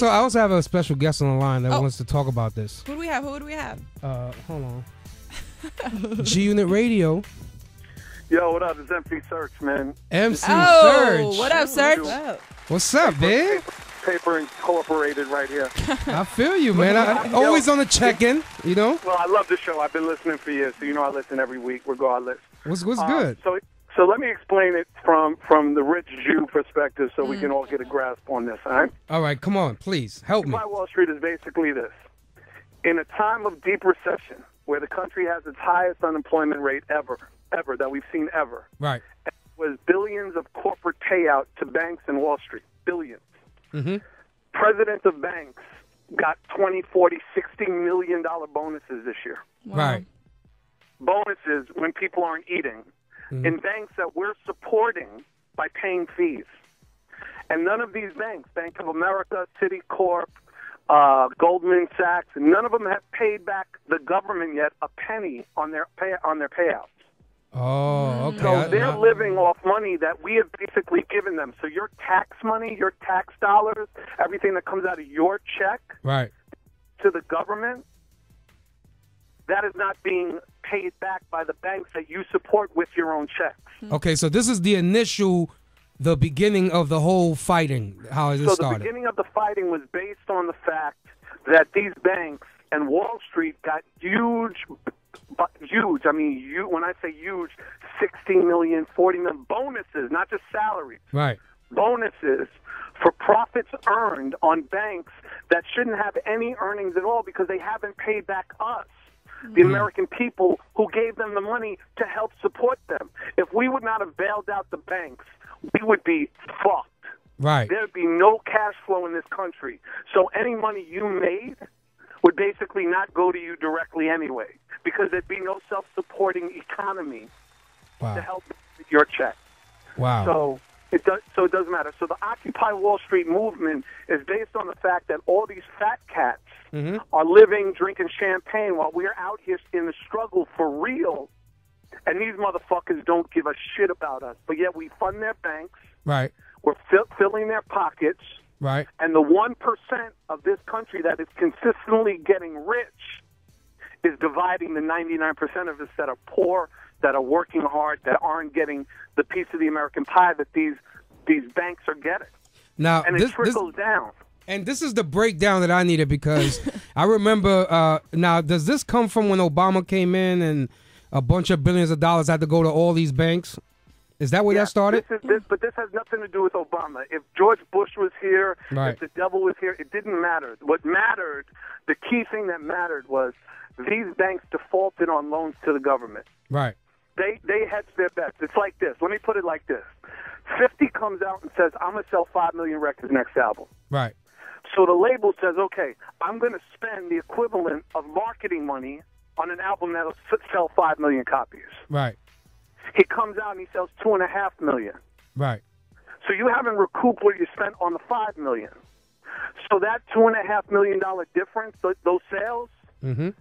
I also have a special guest on the line that wants to talk about this. Who do we have? Hold on. G Unit Radio. Yo, what up? It's MC Search, man. MC Search. What up, Search? What's up, big? Paper Incorporated right here. I feel you, man. I always on the check-in, you know? Well, I love the show. I've been listening for years, so you know I listen every week, regardless. What's good? So let me explain it from the rich Jew perspective so we can all get a grasp on this, all right? All right, come on, please, help me. Wall Street is basically this. In a time of deep recession, where the country has its highest unemployment rate ever that we've seen ever, right, was billions of corporate payout to banks and Wall Street, billions. Mm-hmm. Presidents of banks got $20, $40, $60 million bonuses this year. Wow. Right. Bonuses when people aren't eating. In banks that we're supporting by paying fees. And none of these banks, Bank of America, Citicorp, Goldman Sachs, none of them have paid back the government yet a penny on their payouts. Oh, okay. So they're living off money that we have basically given them. So your tax money, your tax dollars, everything that comes out of your check right, to the government, that is not being paid back by the banks that you support with your own checks. Okay, so this is the beginning of the whole fighting, how it started. So the beginning of the fighting was based on the fact that these banks and Wall Street got huge, I mean, when I say huge, 16 million, 40 million bonuses, not just salaries. Right. Bonuses for profits earned on banks that shouldn't have any earnings at all because they haven't paid back us, the American people who gave them the money to help support them. If we would not have bailed out the banks, we would be fucked. Right. There'd be no cash flow in this country. So any money you made would basically not go to you directly anyway because there'd be no self-supporting economy to help with your check. Wow. So it doesn't matter. So the Occupy Wall Street movement is based on the fact that all these fat cats are living, drinking champagne while we're out here in the struggle for real. And these motherfuckers don't give a shit about us. But yet we fund their banks. Right. We're filling their pockets. Right. And the 1% of this country that is consistently getting rich is dividing the 99% of us that are poor, that are working hard, that aren't getting the piece of the American pie that these banks are getting. Now, and it trickles down. And this is the breakdown that I needed because I remember, now, does this come from when Obama came in and a bunch of billions of dollars had to go to all these banks? Is that where that started? But this has nothing to do with Obama. If George Bush was here, right, if the devil was here, it didn't matter. What mattered, the key thing that mattered was these banks defaulted on loans to the government. Right. They hedged their bets. It's like this. Let me put it like this. 50 comes out and says, I'm going to sell 5 million records next album. Right. So the label says, okay, I'm going to spend the equivalent of marketing money on an album that'll sell 5 million copies. Right. He comes out and he sells 2.5 million. Right. So you haven't recouped what you spent on the 5 million. So that $2.5 million difference, those sales, the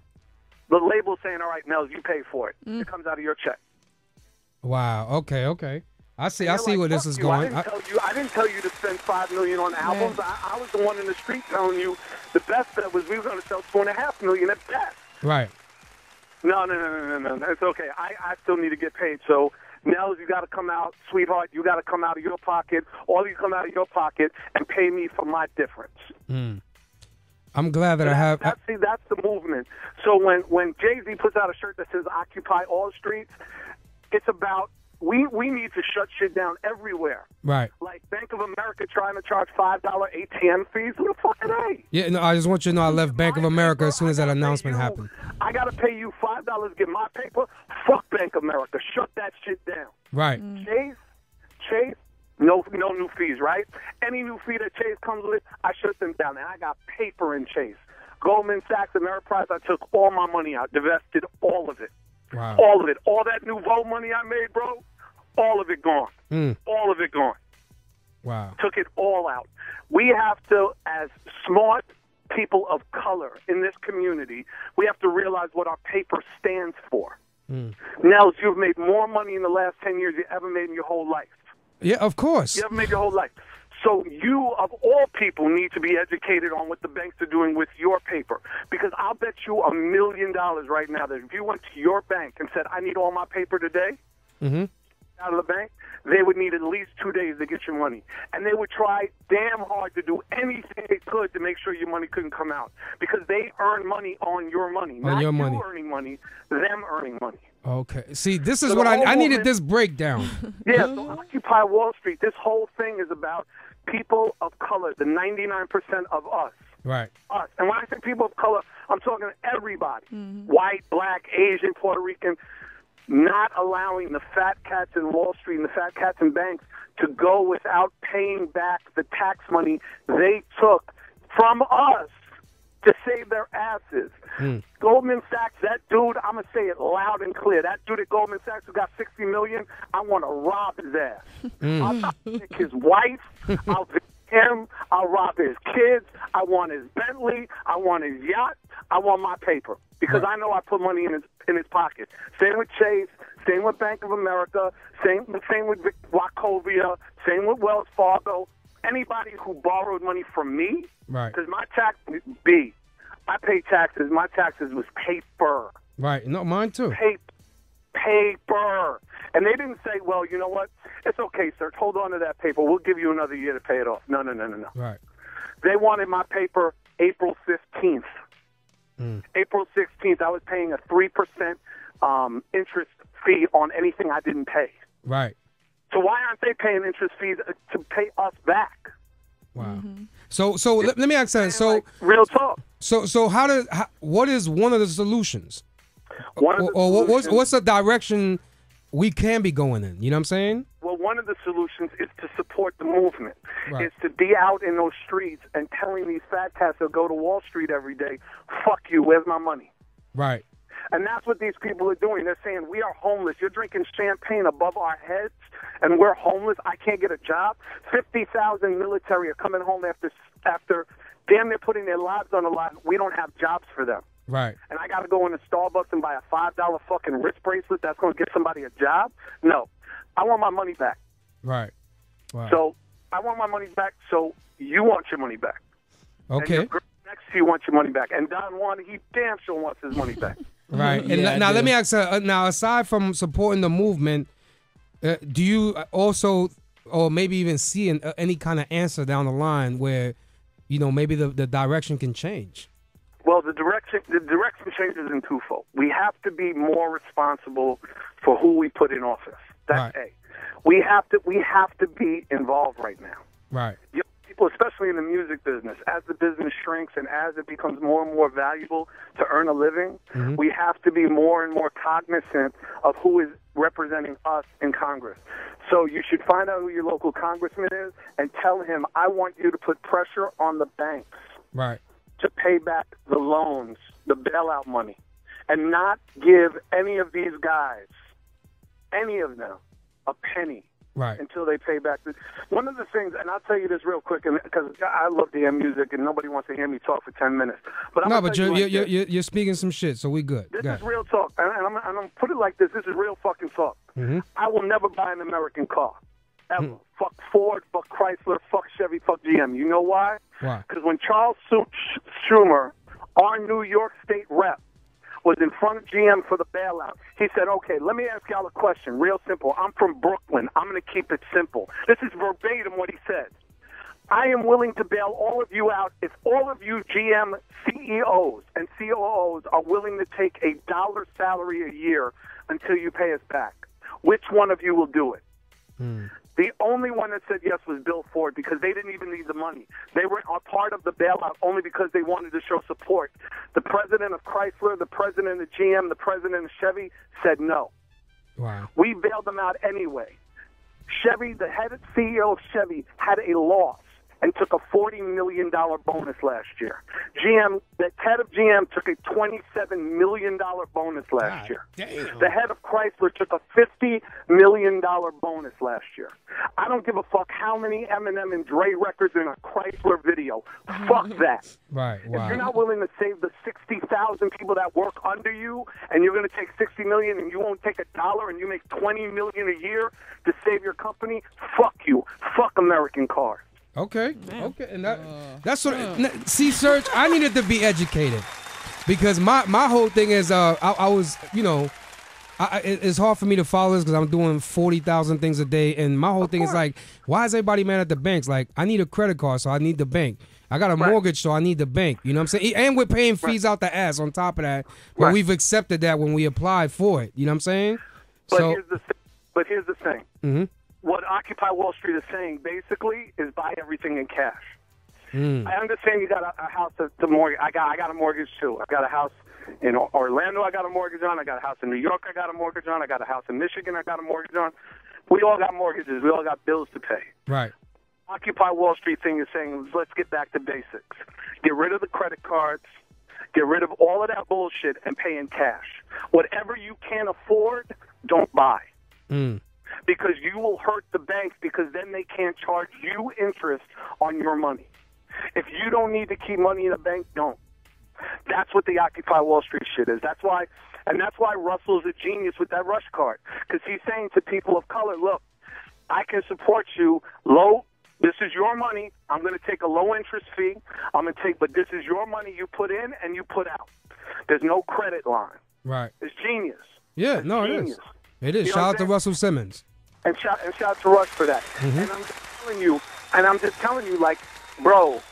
label's saying, all right, Nels, you pay for it. It comes out of your check. Wow. Okay. I see where this is going. I didn't tell you to spend $5 million on albums. I was the one in the street telling you the best bet was we were going to sell $2.5 million at best. Right. No. It's okay. I still need to get paid. So, Nels, you got to come out. Sweetheart, you got to come out of your pocket. All you come out of your pocket and pay me for my difference. I'm glad that I have... That's the movement. So when Jay-Z puts out a shirt that says Occupy All Streets, it's about... We need to shut shit down everywhere. Right. Like Bank of America trying to charge $5 ATM fees. Who the fuck are they? Yeah, no, I just want you to know I left Bank of America as soon as that announcement happened. I got to pay you $5 to get my paper? Fuck Bank of America. Shut that shit down. Right. Chase, no new fees, right? Any new fee that Chase comes with, I shut them down. And I got paper in Chase. Goldman Sachs, Ameriprise, I took all my money out, divested all of it. Wow. All of it. All that nouveau money I made, bro, all of it gone. All of it gone. Wow. Took it all out. We have to, as smart people of color in this community, we have to realize what our paper stands for. Nels, you've made more money in the last 10 years you ever made in your whole life. Yeah, of course. You ever made your whole life. So you, of all people, need to be educated on what the banks are doing with your paper. Because I'll bet you $1 million right now that if you went to your bank and said, I need all my paper today, out of the bank, they would need at least 2 days to get your money. And they would try damn hard to do anything they could to make sure your money couldn't come out. Because they earn money on your money. On not your you money. earning money, them earning money. Okay. See, this is So what the whole I needed movement- this breakdown. Yeah, so Occupy Wall Street, this whole thing is about people of color, the 99% of us. Right. Us. And when I say people of color, I'm talking everybody. White, black, Asian, Puerto Rican. Not allowing the fat cats in Wall Street and the fat cats in banks to go without paying back the tax money they took from us to save their asses. Goldman Sachs, that dude, I'm going to say it loud and clear. That dude at Goldman Sachs who got $60 million, I want to rob his ass. I'll pick his wife. I'll pick him. I'll rob his kids. I want his Bentley. I want his yacht. I want my paper because I know I put money in his pocket. Same with Chase. Same with Bank of America. Same with Wachovia. Same with Wells Fargo. Anybody who borrowed money from me, Right. because my tax, I pay taxes. My taxes was paper. Right. No, mine too. Paper. And they didn't say, well, you know what? It's okay, sir. Hold on to that paper. We'll give you another year to pay it off. No. Right. They wanted my paper April 15th. April 16th, I was paying a 3% interest fee on anything I didn't pay. Right. So why aren't they paying interest fees to pay us back? Wow. So let me ask that. So Real talk. So what is one of the solutions? One of the solutions- What's the direction we can be going in? You know what I'm saying? Well, one of the solutions is to support the movement. Right. Is to be out in those streets and telling these fat cats that go to Wall Street every day, fuck you, where's my money? Right. And that's what these people are doing. They're saying, we are homeless. You're drinking champagne above our heads, and we're homeless. I can't get a job. 50,000 military are coming home after damn near putting their lives on the line. We don't have jobs for them. Right. And I got to go into Starbucks and buy a $5 fucking wrist bracelet that's going to get somebody a job? No. I want my money back. Right. Wow. So I want my money back, so you want your money back. And Okay. your girl next to you wants your money back. And Don Juan, he damn sure wants his money back. Right. And Yeah, I now do. let me ask. Now, aside from supporting the movement, do you also, or maybe even see any kind of answer down the line where, maybe the direction can change? Well, the direction changes in twofold. We have to be more responsible for who we put in office. That's Right. A. We have to be involved right now. Right. Young people, especially in the music business, as the business shrinks and as it becomes more and more valuable to earn a living, we have to be more and more cognizant of who is representing us in Congress. So you should find out who your local congressman is and tell him, I want you to put pressure on the banks Right. to pay back the loans, the bailout money, and not give any of these guys, any of them, a penny Right. until they pay back. One of the things, and I'll tell you this real quick, because I love to hear music, and nobody wants to hear me talk for 10 minutes. But I'm No, gonna but tell you like this. you're speaking some shit, so we good. This Go is ahead. real talk, and I'm going to put it like this. This is real fucking talk. I will never buy an American car, ever. Fuck Ford, fuck Chrysler, fuck Chevy, fuck GM. You know why? Why? Because when Charles Schumer, our New York State rep, was in front of GM for the bailout, he said, okay, let me ask y'all a question, real simple. I'm from Brooklyn. I'm going to keep it simple. This is verbatim what he said. I am willing to bail all of you out if all of you GM CEOs and COOs are willing to take $1 salary a year until you pay us back. Which one of you will do it? The only one that said yes was Bill Ford because they didn't even need the money. They were a part of the bailout only because they wanted to show support. The president of Chrysler, the president of GM, the president of Chevy said no. Wow. We bailed them out anyway. Chevy, the head CEO of Chevy, had a loss and took a $40 million bonus last year. GM, the head of GM took a $27 million bonus last year. Damn. The head of Chrysler took a $50 million bonus last year. I don't give a fuck how many Eminem and Dre records in a Chrysler video. Fuck that. Right. If you're Wow. not willing to save the 60,000 people that work under you, and you're going to take $60 million and you won't take $1 and you make $20 million a year to save your company, fuck you. Fuck American cars. Okay, okay, and that's what. See, Serge, I needed to be educated because my whole thing is I was, you know, it's hard for me to follow this because I'm doing 40,000 things a day, and my whole thing is like, why is everybody mad at the banks? Like, I need a credit card, so I need the bank. I got a mortgage, so I need the bank. You know what I'm saying? And we're paying fees out the ass on top of that, but we've accepted that when we applied for it. You know what I'm saying? But So, here's the thing. mm-hmm. What Occupy Wall Street is saying basically is buy everything in cash. I understand you got a house to mortgage. I got a mortgage too. I got a house in Orlando. I got a mortgage on. I got a house in New York. I got a mortgage on. I got a house in Michigan. I got a mortgage on. We all got mortgages. We all got bills to pay. Right. Occupy Wall Street thing is saying, let's get back to basics. Get rid of the credit cards. Get rid of all of that bullshit and pay in cash. Whatever you can't afford, don't buy. Because you will hurt the banks because then they can't charge you interest on your money. If you don't need to keep money in a bank, don't. That's what the Occupy Wall Street shit is. That's why Russell's a genius with that Rush card. Because he's saying to people of color, look, I can support you low. This is your money. I'm going to take a low interest fee. But this is your money you put in and you put out. There's no credit line. Right. It's genius. Yeah, no, it is. It is. Shout out to Russell Simmons. And shout out to Rush for that. And I'm just telling you, like, bro,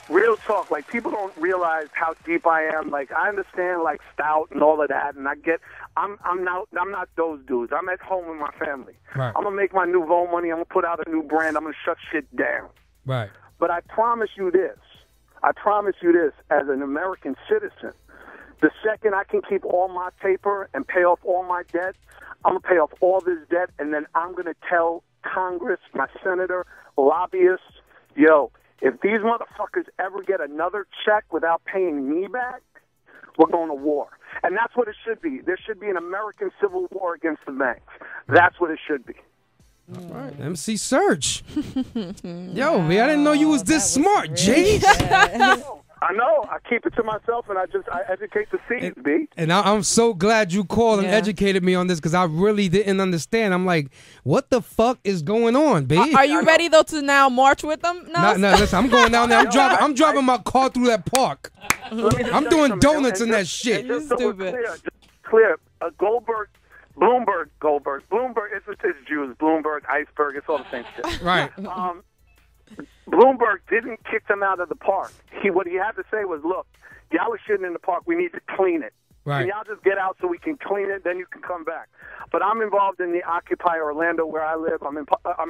real talk. Like, people don't realize how deep I am. Like, I understand, like, stout and all of that, and I'm not those dudes. I'm at home with my family. Right. I'm gonna make my nouveau money. I'm gonna put out a new brand. I'm gonna shut shit down. Right. But I promise you this. As an American citizen, the second I can keep all my paper and pay off all my debt, I'm going to pay off all this debt, and then I'm going to tell Congress, my senator, lobbyists, yo, if these motherfuckers ever get another check without paying me back, we're going to war. And that's what it should be. There should be an American civil war against the banks. That's what it should be. All right, MC Serge. Yo, man, I didn't know you was this smart, Jay. I know. I keep it to myself, and I educate the seeds, B. And I'm so glad you called and educated me on this because I really didn't understand. I'm like, what the fuck is going on, B? Are you ready, though, to now march with them? No, listen, I'm going down there. I'm driving my car through that park. I'm doing donuts in that shit. You're stupid. Clear. Bloomberg, it's Jews. Bloomberg, iceberg, it's all the same shit. Right. Bloomberg didn't kick them out of the park. What he had to say was, look, y'all are shitting in the park. We need to clean it. Right. Can y'all just get out so we can clean it? Then you can come back. But I'm involved in the Occupy Orlando where I live. I'm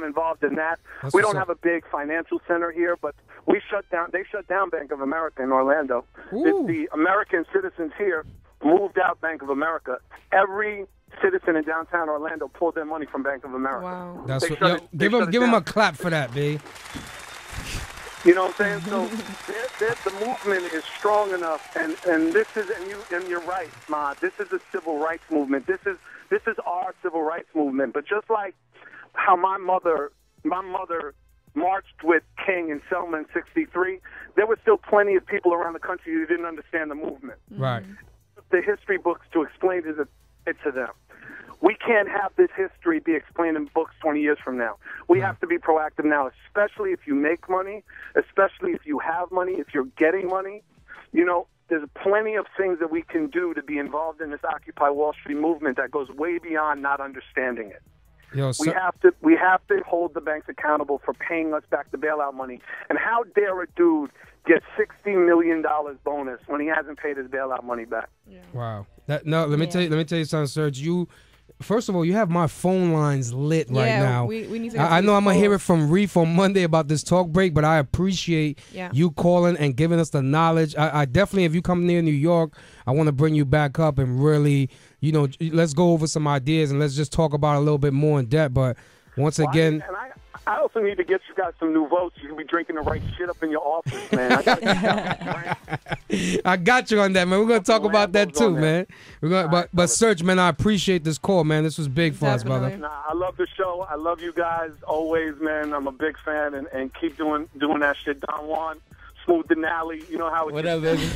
involved in that. We don't have a big financial center here, but they shut down Bank of America in Orlando. The American citizens here moved out Bank of America. Every citizen in downtown Orlando pulled their money from Bank of America. Wow. That's give him a clap for that, B. You know what I'm saying? So the movement is strong enough, and this is and you're right, Ma. This is a civil rights movement. This is our civil rights movement. But just like how my mother marched with King and Selma in '63, there were still plenty of people around the country who didn't understand the movement. Right. The history books to explain it to them. We can't have this history be explained in books 20 years from now. We have to be proactive now, especially if you make money, especially if you have money, if you're getting money. You know, there's plenty of things that we can do to be involved in this Occupy Wall Street movement that goes way beyond not understanding it. We have to hold the banks accountable for paying us back the bailout money. And how dare a dude get $60 million bonus when he hasn't paid his bailout money back? Yeah. Wow. Let me tell you something, Serge. First of all, you have my phone lines lit right now. We need to I know I'm going to hear it from Reef on Monday about this talk break, but I appreciate you calling and giving us the knowledge. I definitely, if you come near New York, I want to bring you back up and really, let's go over some ideas and let's just talk about it a little bit more in depth. But once again... I also need to get you guys some new votes. You can be drinking the right shit up in your office, man. I got you on that, man. We're gonna talk about that too, man. But Serge, man, I appreciate this call, man. This was big for us, brother. Nah, I love the show. I love you guys always, man. I'm a big fan, and keep doing that shit. Don Juan, Smooth Denali. You know how it What up, baby?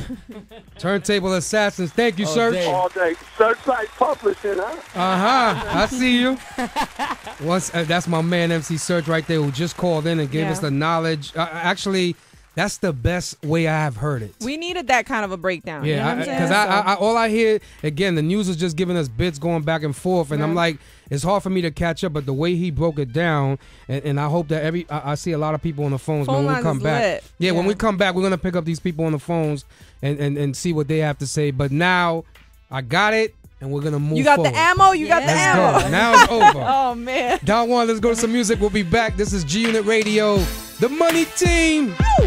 Turntable Assassins. Thank you, All Serge. day. all day. Searchlight Publishing, huh? I see you. That's my man MC Serge right there, who just called in and gave us the knowledge. Actually, that's the best way I have heard it. We needed that kind of a breakdown. You know what I'm saying? Because I all I hear, again, the news is just giving us bits going back and forth, and I'm like, it's hard for me to catch up, but the way he broke it down, and I hope that I see a lot of people on the phones Phone when we come lines back. lit. Yeah, when we come back, we're going to pick up these people on the phones and see what they have to say. But now, I got it, and we're going to move You got forward. the ammo? You got the Let's ammo. go. Now it's over. Oh, man. Don Juan, let's go to some music. We'll be back. This is G Unit Radio, the Money Team. Woo!